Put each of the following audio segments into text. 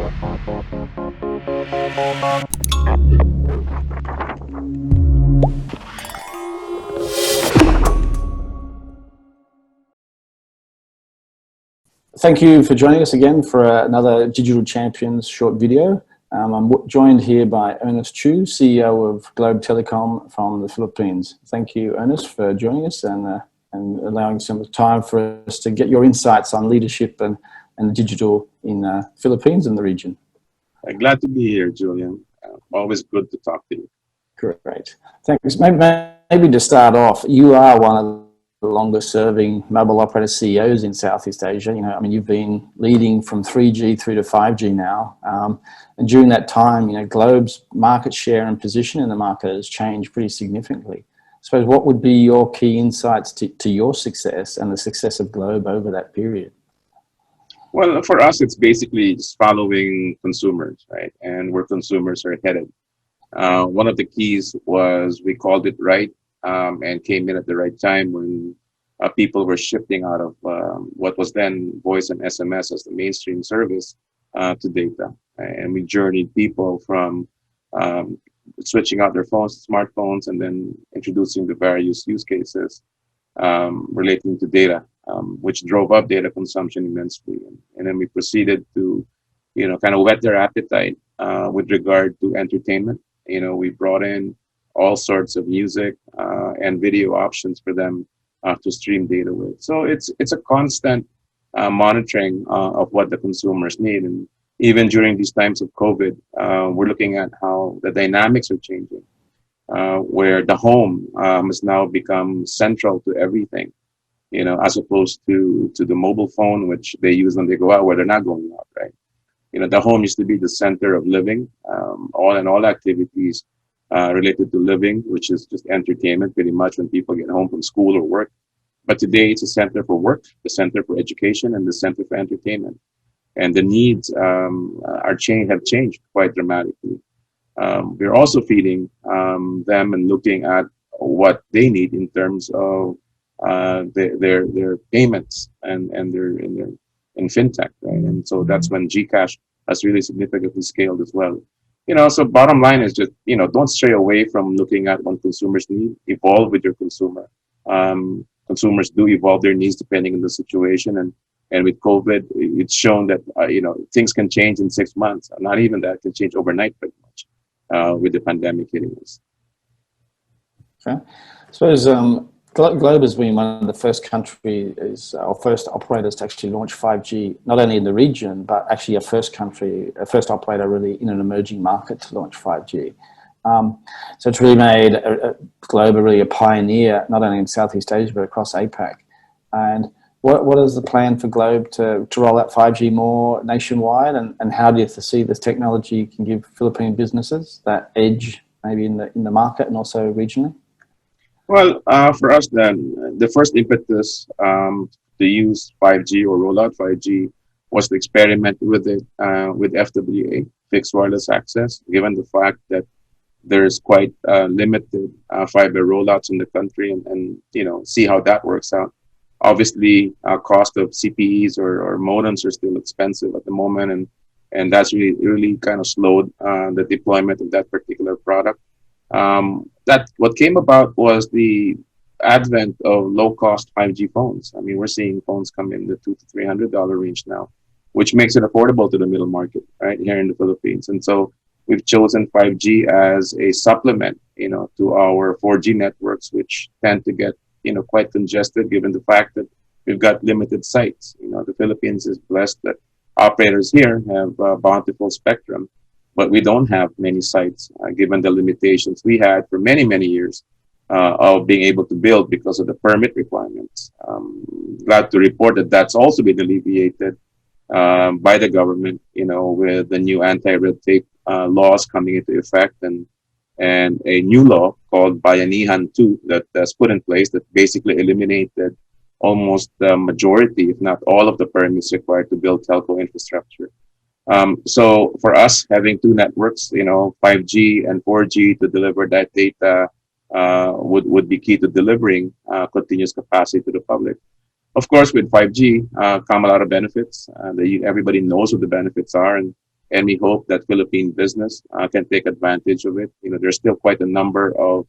Thank you for joining us again for another Digital Champions short video. I'm joined here by Ernest Chu, CEO of Globe Telecom from the Philippines. Thank you, Ernest, for joining us and allowing some time for us to get your insights on leadership and digital in Philippines and the region. Glad to be here, Julian. Always good to talk to you. Great. Thanks. Maybe to start off, you are one of the longest serving mobile operator CEOs in Southeast Asia. You know, I mean, you've been leading from 3G through to 5G now. And during that time, you know, Globe's market share and position in the market has changed pretty significantly. I suppose what would be your key insights to your success and the success of Globe over that period? Well, for us, it's basically just following consumers, right? And where consumers are headed. One of the keys was we called it right and came in at the right time when people were shifting out of what was then voice and SMS as the mainstream service to data. And we journeyed people from switching out their phones to smartphones and then introducing the various use cases relating to data, which drove up data consumption immensely. And then we proceeded to, you know, kind of whet their appetite with regard to entertainment. You know, we brought in all sorts of music and video options for them to stream data with. So it's a constant monitoring of what the consumers need. And even during these times of COVID, we're looking at how the dynamics are changing, where the home has now become central to everything, you know, as opposed to the mobile phone, which they use when they go out, where they're not going out, right? You know, the home used to be the center of living, all activities related to living, which is just entertainment pretty much when people get home from school or work. But today it's a center for work, the center for education, and the center for entertainment. And the needs have changed quite dramatically. We're also feeding them and looking at what they need in terms of their payments and their in fintech, right? And so that's when GCash has really significantly scaled as well. You know, so bottom line is just, you know, don't stray away from looking at what consumers need. Evolve with your consumer. Consumers do evolve their needs depending on the situation, and with COVID, it's shown that you know, things can change in 6 months. Not even that, can change overnight pretty much with the pandemic hitting us. Okay, I suppose Globe has been one of the first countries or first operators to actually launch 5G, not only in the region, but actually a first operator really in an emerging market to launch 5G. So it's really made Globe really a pioneer, not only in Southeast Asia, but across APAC. And what is the plan for Globe to roll out 5G more nationwide? And how do you see this technology can give Philippine businesses that edge maybe in the market and also regionally? Well, for us then, the first impetus to use 5G or roll out 5G was to experiment with it with FWA, fixed wireless access, given the fact that there's quite limited fiber rollouts in the country, and you know, see how that works out. Obviously, cost of CPEs or modems are still expensive at the moment, and that's really kind of slowed the deployment of that particular product. That what came about was the advent of low-cost 5G phones. I mean, we're seeing phones come in the $200 to $300 range now, which makes it affordable to the middle market, right here in the Philippines. And so we've chosen 5G as a supplement, you know, to our 4G networks, which tend to get, you know, quite congested given the fact that we've got limited sites. You know, the Philippines is blessed that operators here have bountiful spectrum, but we don't have many sites given the limitations we had for many, many years of being able to build because of the permit requirements. Glad to report that that's also been alleviated by the government, you know, with the new anti-red tape laws coming into effect, and a new law called Bayanihan 2 that's put in place that basically eliminated almost the majority, if not all, of the permits required to build telco infrastructure. So for us, having two networks, you know, 5G and 4G to deliver that data would be key to delivering continuous capacity to the public. Of course, with 5G come a lot of benefits. Everybody knows what the benefits are, and we hope that Philippine business can take advantage of it. There's still quite a number of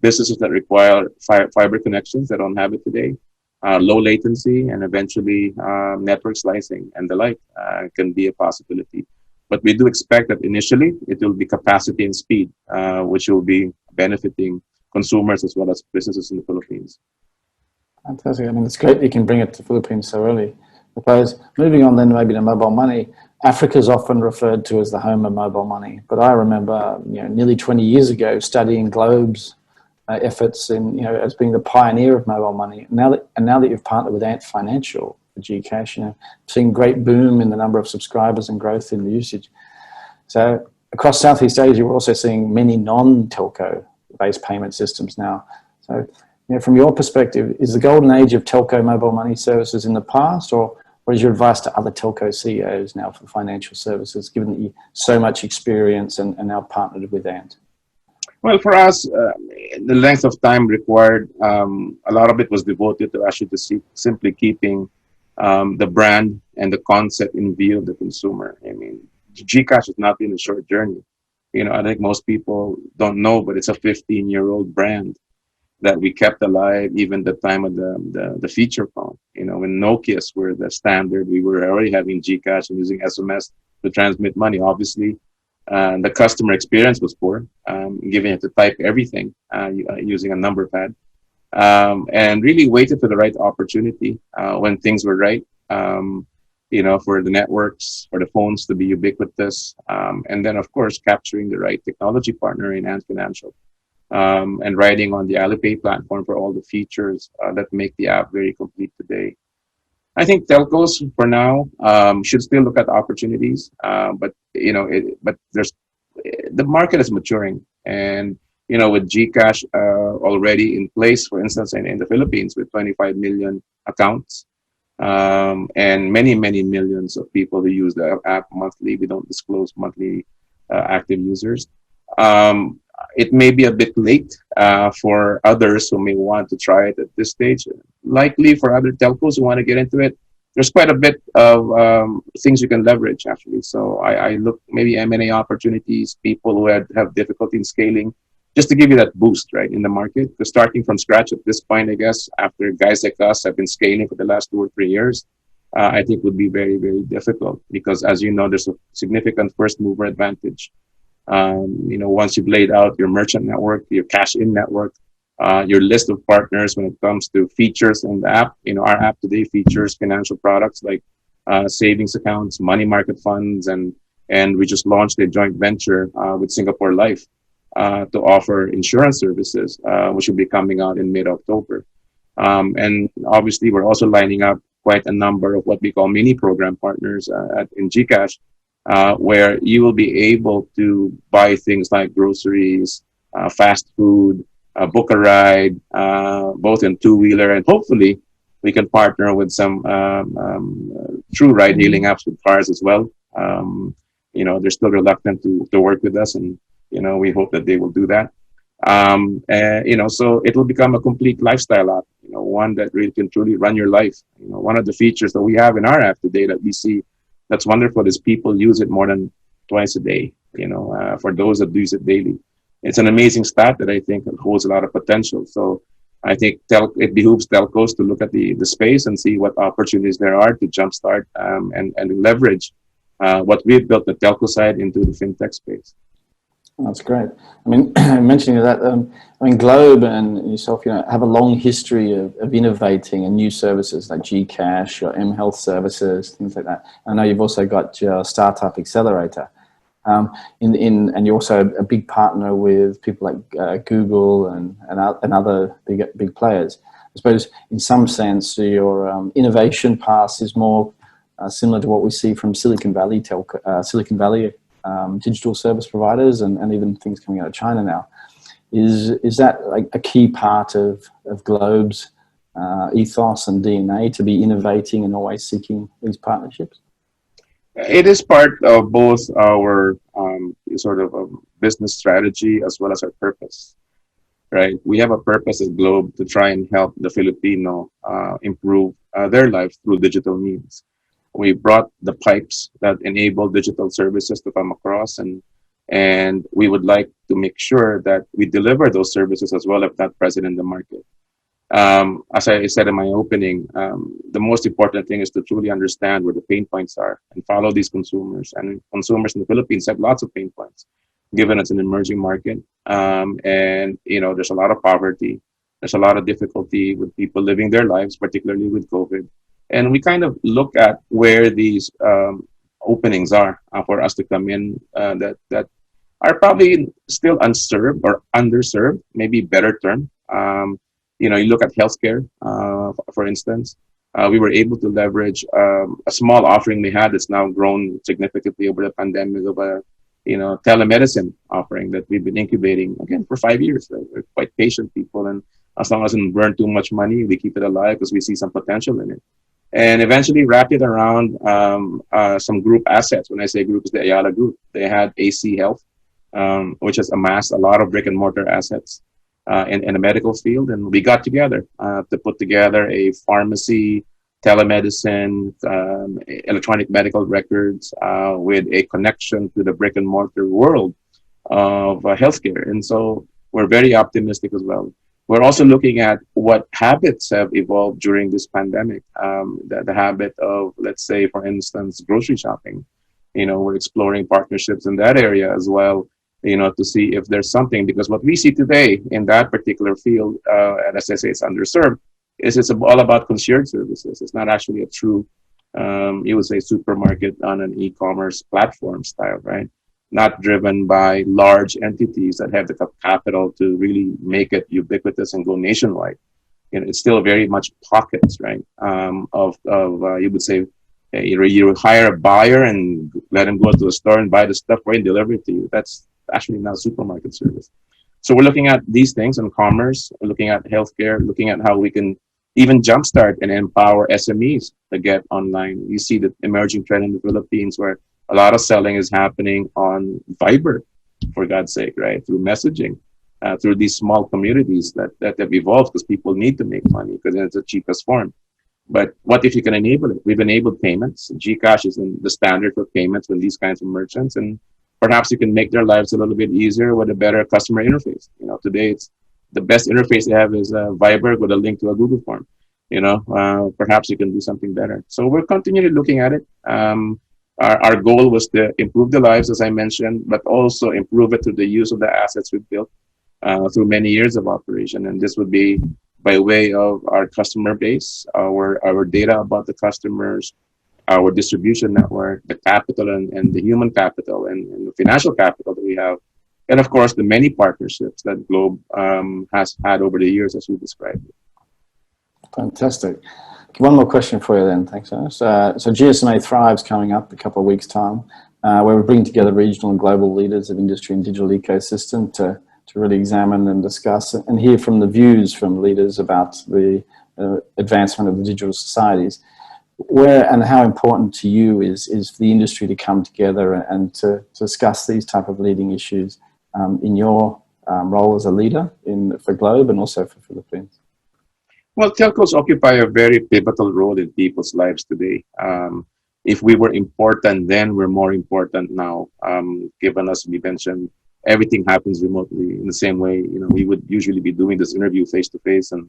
businesses that require fiber connections that don't have it today. Low latency and eventually network slicing and the like can be a possibility. But we do expect that initially it will be capacity and speed, which will be benefiting consumers as well as businesses in the Philippines. Fantastic. I mean, it's great that you can bring it to the Philippines so early. I suppose moving on then maybe to mobile money, Africa is often referred to as the home of mobile money. But I remember, nearly 20 years ago studying Globe's efforts in, as being the pioneer of mobile money. Now that you've partnered with Ant Financial for GCash, seeing great boom in the number of subscribers and growth in the usage. So across Southeast Asia, we're also seeing many non-telco based payment systems now. So, from your perspective, is the golden age of telco mobile money services in the past, or what is your advice to other telco CEOs now for financial services, given that you so much experience and now partnered with Ant? Well, for us, the length of time required, a lot of it was devoted to actually simply keeping the brand and the concept in view of the consumer. I mean, GCash has not been a short journey. I think most people don't know, but it's a 15-year-old brand that we kept alive even the time of the feature phone. When Nokia's were the standard, we were already having GCash and using SMS to transmit money. Obviously, the customer experience was poor, giving it to type everything using a number pad, and really waited for the right opportunity when things were right. For the networks, for the phones to be ubiquitous, and then of course capturing the right technology partner in Ant Financial. And riding on the Alipay platform for all the features that make the app very complete today. I think telcos for now should still look at opportunities, but there's the market is maturing, and with GCash already in place, for instance, in the Philippines with 25 million accounts, and many millions of people who use the app monthly. We don't disclose monthly active users. It may be a bit late for others who may want to try it at this stage. Likely for other telcos who want to get into it, there's quite a bit of things you can leverage actually. So I look maybe M&A opportunities, people who have difficulty in scaling, just to give you that boost right in the market. Because starting from scratch at this point, I guess after guys like us have been scaling for the last 2 or 3 years, I think would be very difficult because as you know, there's a significant first mover advantage. Once you've laid out your merchant network, your cash-in network, your list of partners when it comes to features in the app. Our app today features financial products like savings accounts, money market funds, and we just launched a joint venture with Singapore Life to offer insurance services, which will be coming out in mid-October. And obviously, we're also lining up quite a number of what we call mini program partners in GCash, where you will be able to buy things like groceries, fast food, book a ride, both in two-wheeler, and hopefully we can partner with some true ride-hailing apps with cars as well. They're still reluctant to work with us, and we hope that they will do that. So it will become a complete lifestyle app. One that really can truly run your life. One of the features that we have in our app today that we see that's wonderful is people use it more than twice a day. For those that use it daily, it's an amazing stat that I think holds a lot of potential. So I think it behooves telcos to look at the space and see what opportunities there are to jumpstart and leverage what we've built the telco side into the fintech space. That's great. I mean, mentioning that, Globe and yourself, have a long history of innovating in new services like GCash or mHealth services, things like that. I know you've also got your startup accelerator, and you're also a big partner with people like Google and other big players. I suppose in some sense your innovation path is more similar to what we see from Silicon Valley digital service providers and even things coming out of China now. Is that like a key part of Globe's ethos and DNA to be innovating and always seeking these partnerships? It is part of both our sort of a business strategy as well as our purpose, right? We have a purpose at Globe to try and help the Filipino improve their lives through digital means. We brought the pipes that enable digital services to come across, and we would like to make sure that we deliver those services as well if not present in the market. As I said in my opening, the most important thing is to truly understand where the pain points are and follow these consumers. And consumers in the Philippines have lots of pain points, given it's an emerging market. And there's a lot of poverty. There's a lot of difficulty with people living their lives, particularly with COVID. And we kind of look at where these openings are for us to come in that are probably still unserved or underserved, maybe better term. You look at healthcare, for instance. We were able to leverage a small offering we had that's now grown significantly over the pandemic of a telemedicine offering that we've been incubating again for 5 years. Right? We're quite patient people, and as long as it doesn't burn too much money, we keep it alive because we see some potential in it. And eventually wrapped it around some group assets. When I say group, it's the Ayala Group. They had AC Health, which has amassed a lot of brick and mortar assets in the medical field. And we got together to put together a pharmacy, telemedicine, electronic medical records with a connection to the brick and mortar world of healthcare. And so we're very optimistic as well. We're also looking at what habits have evolved during this pandemic. The habit of, let's say, for instance, grocery shopping. We're exploring partnerships in that area as well, to see if there's something, because what we see today in that particular field, and as I say, it's underserved, is it's all about concierge services. It's not actually a true, you would say, supermarket on an e-commerce platform style, right? Not driven by large entities that have the capital to really make it ubiquitous and go nationwide. It's still very much pockets, right? You would say, you hire a buyer and let him go to a store and buy the stuff right and deliver it to you. That's actually not a supermarket service. So we're looking at these things in commerce, we're looking at healthcare, looking at how we can even jumpstart and empower SMEs to get online. You see the emerging trend in the Philippines where a lot of selling is happening on Viber, for God's sake, right? Through messaging, through these small communities that have evolved because people need to make money because it's the cheapest form. But what if you can enable it? We've enabled payments. GCash is the standard for payments with these kinds of merchants. And perhaps you can make their lives a little bit easier with a better customer interface. Today it's the best interface they have is Viber with a link to a Google form. Perhaps you can do something better. So we're continually looking at it. Our goal was to improve the lives, as I mentioned, but also improve it through the use of the assets we've built through many years of operation. And this would be by way of our customer base, our data about the customers, our distribution network, the capital and the human capital and the financial capital that we have. And of course, the many partnerships that Globe has had over the years, as we described. Fantastic. One more question for you then. Thanks, Ernest. So GSMA Thrive's coming up in a couple of weeks' time, where we're bringing together regional and global leaders of industry and digital ecosystem to really examine and discuss and hear from the views from leaders about the advancement of the digital societies. Where and how important to you is for the industry to come together and to discuss these type of leading issues in your role as a leader for Globe and also for Philippines? Well, telcos occupy a very pivotal role in people's lives today. If we were important then, we're more important now. Given us, we mentioned everything happens remotely in the same way. We would usually be doing this interview face to face, and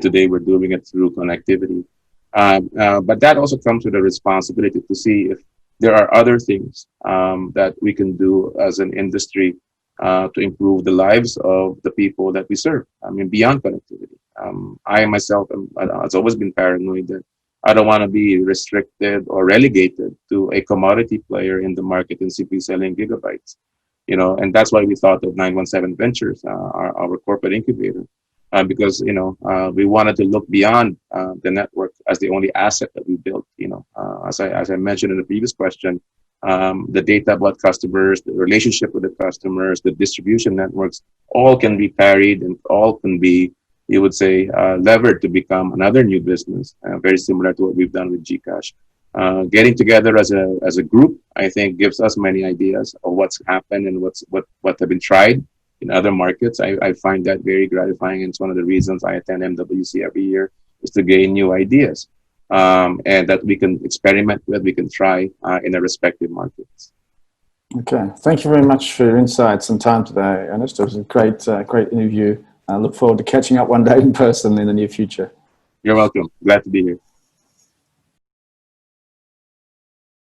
today we're doing it through connectivity. But that also comes with a responsibility to see if there are other things that we can do as an industry to improve the lives of the people that we serve. I mean, beyond connectivity. I myself, has always been paranoid that I don't want to be restricted or relegated to a commodity player in the market and simply selling gigabytes. And that's why we thought of 917 Ventures, our corporate incubator. Because we wanted to look beyond the network as the only asset that we built. As I mentioned in the previous question, the data about customers, the relationship with the customers, the distribution networks, all can be parried and all can be, you would say, levered to become another new business, very similar to what we've done with GCash. Getting together as a group, I think, gives us many ideas of what's happened and what have been tried in other markets. I find that very gratifying. And it's one of the reasons I attend MWC every year, is to gain new ideas. and that we can experiment with, we can try in our respective markets. Okay, thank you very much for your insights and time today, Ernest. It was a great interview. I look forward to catching up one day in person in the near future. You're welcome. Glad to be here.